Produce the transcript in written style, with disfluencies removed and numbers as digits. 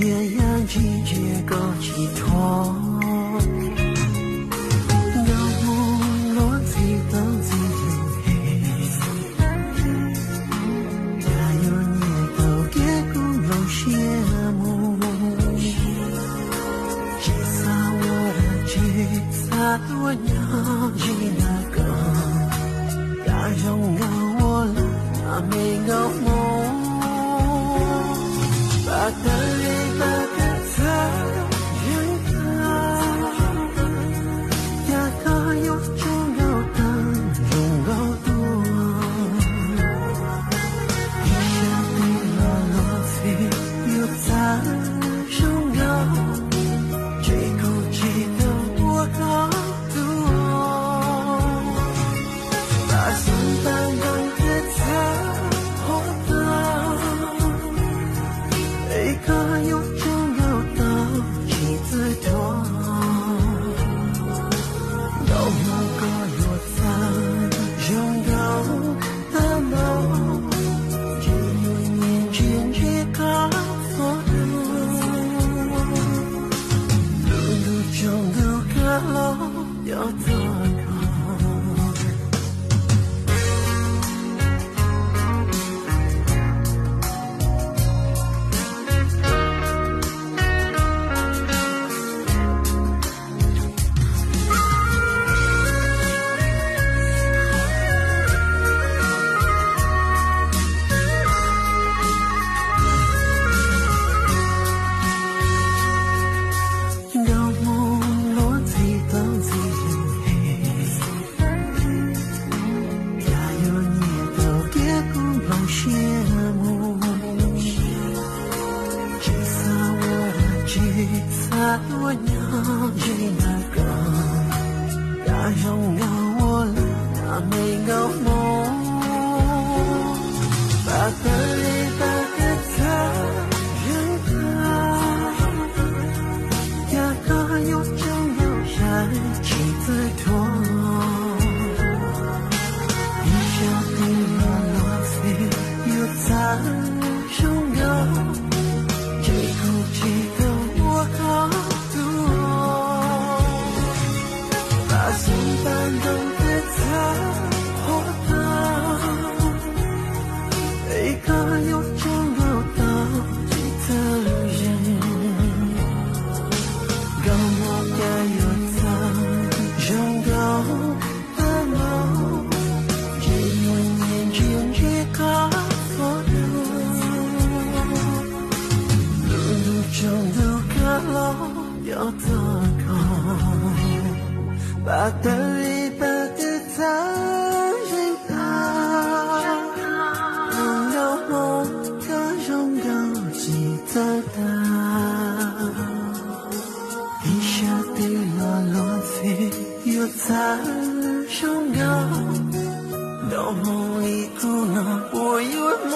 这样季节够寄托。我要去那个，大容让我了，那没有梦，把它一把个它人啊，呀它有重要的容够多，一下被落落飞又在重要，最后记得我高。我要去那个，大容让我了，那没有梦，把它一把个它人啊，呀它有重要山起自托，一下被落落飞又在重要，最后记得我好。心般动的他，活的一个有重要的的人，让我该有的拥有的梦，只有眼前这个风路中的高楼要多高。把它一把的他人啊，能有梦的拥有记得他，一下地落落飞又在重要，到梦里可能我有梦。